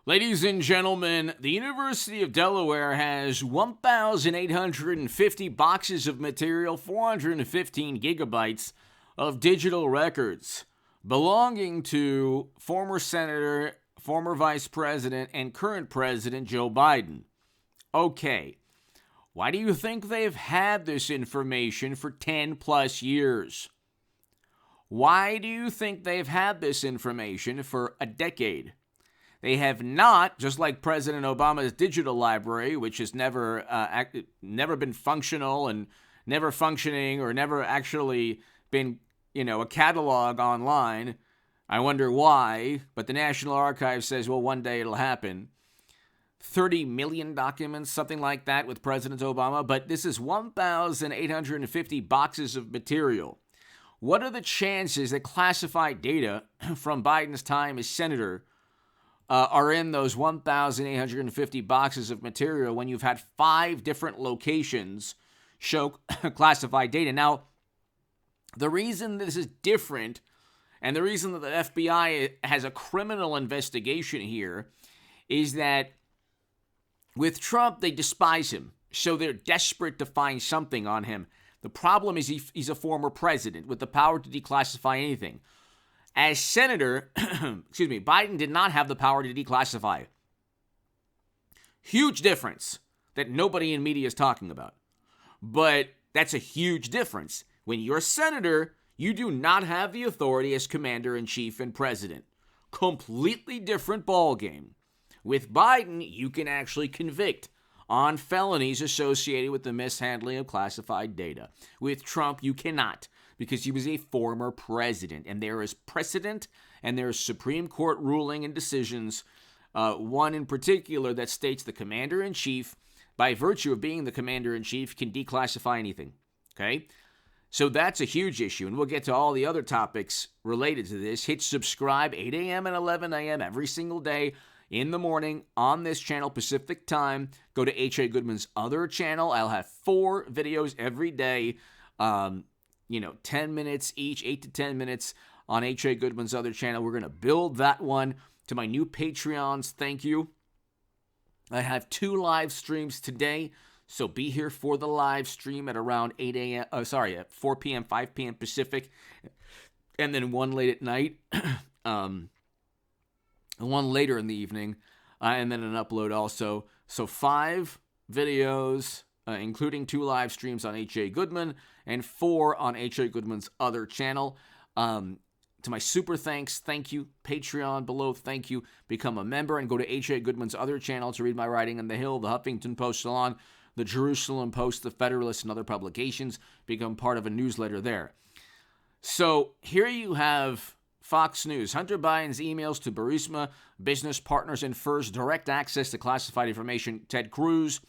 Ladies and gentlemen, the University of Delaware has 1,850 boxes of material, 415 gigabytes of digital records belonging to former Senator, former Vice President, and current President Joe Biden. Okay, why do you think they've had this information for 10 plus years? Why do you think they've had this information for a decade? They have not, just like President Obama's digital library, which has never been functional and never functioning or never actually been, a catalog online. I wonder why, but the National Archives says, well, one day it'll happen. 30 million documents, something like that with President Obama, but this is 1,850 boxes of material. What are the chances that classified data from Biden's time as senator are in those 1,850 boxes of material when you've had 5 different locations show classified data? Now, the reason this is different and the reason that the FBI has a criminal investigation here is that with Trump, they despise him, so they're desperate to find something on him. The problem is he's a former president with the power to declassify anything. As senator, Biden did not have the power to declassify. Huge difference that nobody in media is talking about. But that's a huge difference. When you're a senator, you do not have the authority as commander-in-chief and president. Completely different ballgame. With Biden, you can actually convict on felonies associated with the mishandling of classified data. With Trump, you cannot, because he was a former president, and there is precedent, and there is Supreme Court ruling and decisions, one in particular that states the commander-in-chief, by virtue of being the commander-in-chief, can declassify anything, okay? So that's a huge issue, and we'll get to all the other topics related to this. Hit subscribe, 8 a.m. and 11 a.m. every single day in the morning on this channel, Pacific Time. Go to H.A. Goodman's other channel. I'll have 4 videos every day, 10 minutes each, 8 to 10 minutes on H.A. Goodman's other channel. We're going to build that one. To my new Patreons, thank you. I have 2 live streams today, so be here for the live stream at around 4 p.m., 5 p.m. Pacific, and then one late at night, and one later in the evening, and then an upload also. So 5 videos, including 2 live streams on H.A. Goodman, and 4 on H.A. Goodman's other channel. To my super thanks, thank you. Patreon below, thank you. Become a member and go to H.A. Goodman's other channel to read my writing on The Hill, The Huffington Post Salon, The Jerusalem Post, The Federalist, and other publications. Become part of a newsletter there. So here you have Fox News. Hunter Biden's emails to Burisma, business partners, infers direct access to classified information. Ted Cruz.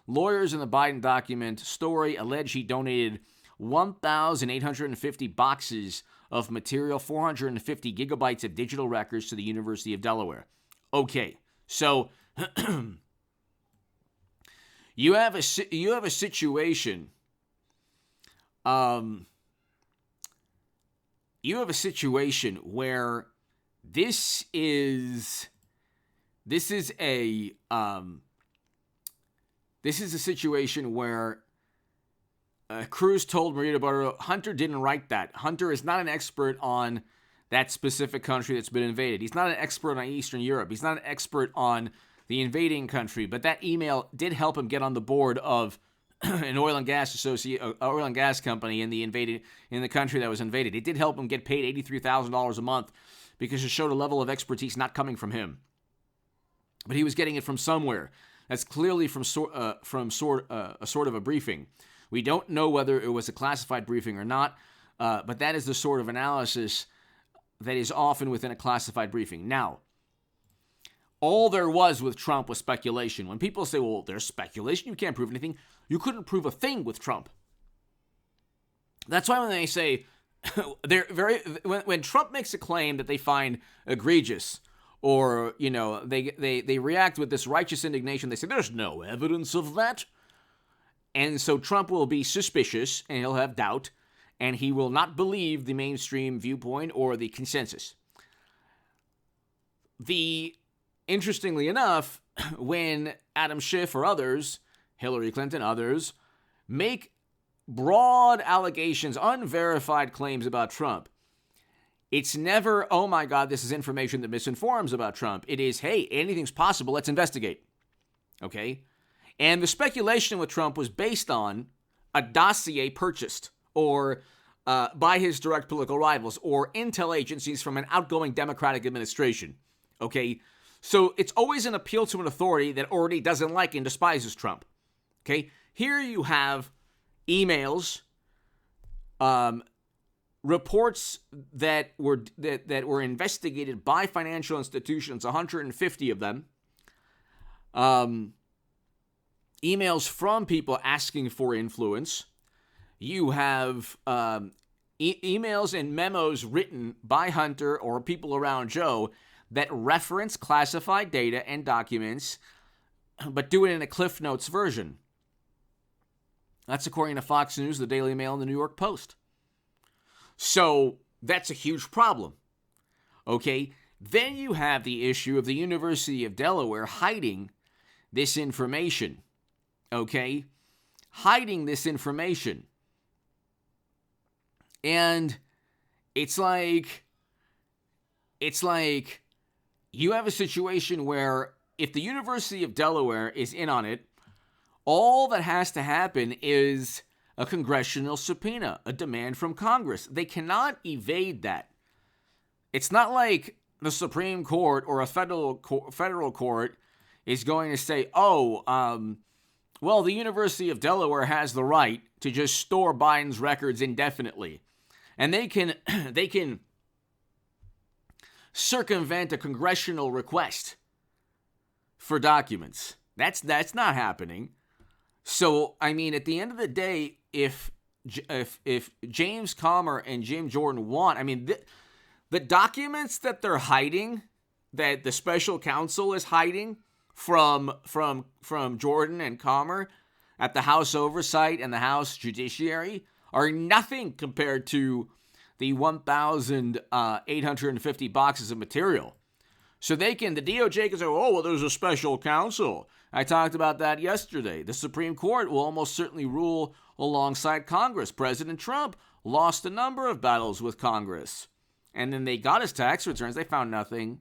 Lawyers in the Biden document story allege he donated 1,850 boxes of material, 450 gigabytes of digital records to the University of Delaware. Okay, so you have a situation. You have a situation where this is a situation where Cruz told Maria Barro, Hunter didn't write that. Hunter is not an expert on that specific country that's been invaded. He's not an expert on Eastern Europe. He's not an expert on the invading country. But that email did help him get on the board of an oil and gas company in the country that was invaded. It did help him get paid $83,000 a month because it showed a level of expertise not coming from him, but he was getting it from somewhere. That's clearly from a sort of a briefing. We don't know whether it was a classified briefing or not, but that is the sort of analysis that is often within a classified briefing. Now, all there was with Trump was speculation. When people say, well, there's speculation, you can't prove anything, you couldn't prove a thing with Trump. That's why when they say, when Trump makes a claim that they find egregious, or, they react with this righteous indignation, they say, there's no evidence of that. And so Trump will be suspicious, and he'll have doubt, and he will not believe the mainstream viewpoint or the consensus. The interestingly enough, when Adam Schiff or others, Hillary Clinton, others, make broad allegations, unverified claims about Trump, it's never, oh my God, this is information that misinforms about Trump. It is, hey, anything's possible, let's investigate. Okay? And the speculation with Trump was based on a dossier purchased or by his direct political rivals or intel agencies from an outgoing Democratic administration. Okay? So it's always an appeal to an authority that already doesn't like and despises Trump. Okay? Here you have emails, reports that were investigated by financial institutions, 150 of them. Emails from people asking for influence. You have emails and memos written by Hunter or people around Joe that reference classified data and documents, but do it in a Cliff Notes version. That's according to Fox News, the Daily Mail, and the New York Post. So that's a huge problem. Okay? Then you have the issue of the University of Delaware hiding this information. Okay? Hiding this information. And it's like you have a situation where if the University of Delaware is in on it, all that has to happen is a congressional subpoena, a demand from Congress. They cannot evade that. It's not like the Supreme Court or a federal court is going to say, well, the University of Delaware has the right to just store Biden's records indefinitely. And they can circumvent a congressional request for documents. That's not happening. So, I mean, at the end of the day, if James Comer and Jim Jordan want, I mean, the documents that they're hiding, that the special counsel is hiding from Jordan and Comer at the House Oversight and the House Judiciary are nothing compared to the 1,850 boxes of material. So the DOJ can say, oh, well, there's a special counsel. I talked about that yesterday. The Supreme Court will almost certainly rule alongside Congress. President Trump lost a number of battles with Congress. And then they got his tax returns. They found nothing.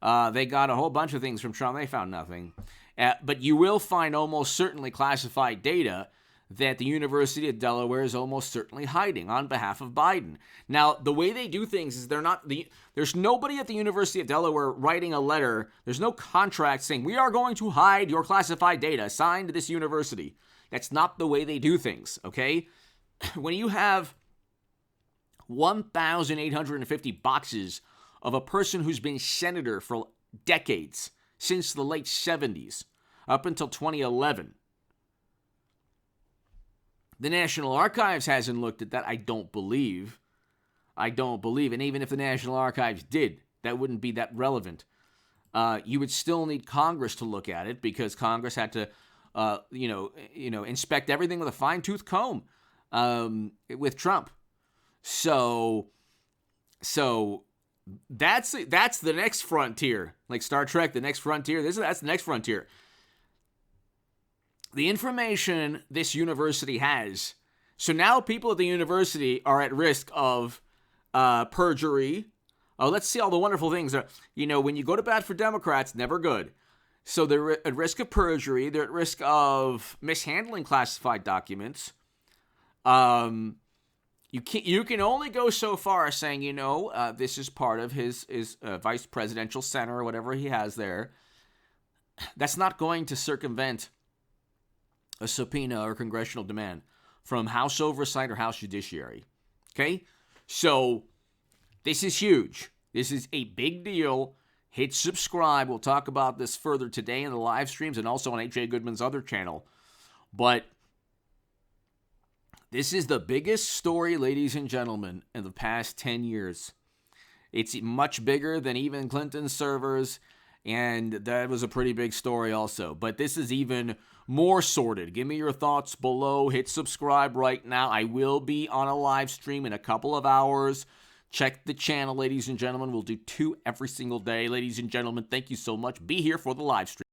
They got a whole bunch of things from Trump. They found nothing. But you will find almost certainly classified data that the University of Delaware is almost certainly hiding on behalf of Biden. Now, the way they do things is there's nobody at the University of Delaware writing a letter. There's no contract saying, we are going to hide your classified data signed to this university. That's not the way they do things, okay? When you have 1,850 boxes of a person who's been senator for decades, since the late 70s, up until 2011, the National Archives hasn't looked at that, I don't believe. And even if the National Archives did, that wouldn't be that relevant. You would still need Congress to look at it because Congress had to, inspect everything with a fine-tooth comb with Trump. So that's the next frontier, like Star Trek, the next frontier. That's the next frontier. The information this university has. So now people at the university are at risk of perjury. Oh, let's see all the wonderful things. When you go to bat for Democrats, never good. So they're at risk of perjury. They're at risk of mishandling classified documents. You can only go so far as saying, this is part of his vice presidential center or whatever he has there. That's not going to circumvent a subpoena or congressional demand from House Oversight or House Judiciary. Okay? So this is huge. This is a big deal. Hit subscribe. We'll talk about this further today in the live streams and also on H.A. Goodman's other channel. But this is the biggest story, ladies and gentlemen, in the past 10 years. It's much bigger than even Clinton's servers, and that was a pretty big story also. But this is even more sorted. Give me your thoughts below. Hit subscribe right now. I will be on a live stream in a couple of hours Check the channel, ladies and gentlemen. We'll do 2 every single day. Ladies and gentlemen, thank you so much. Be here for the live stream.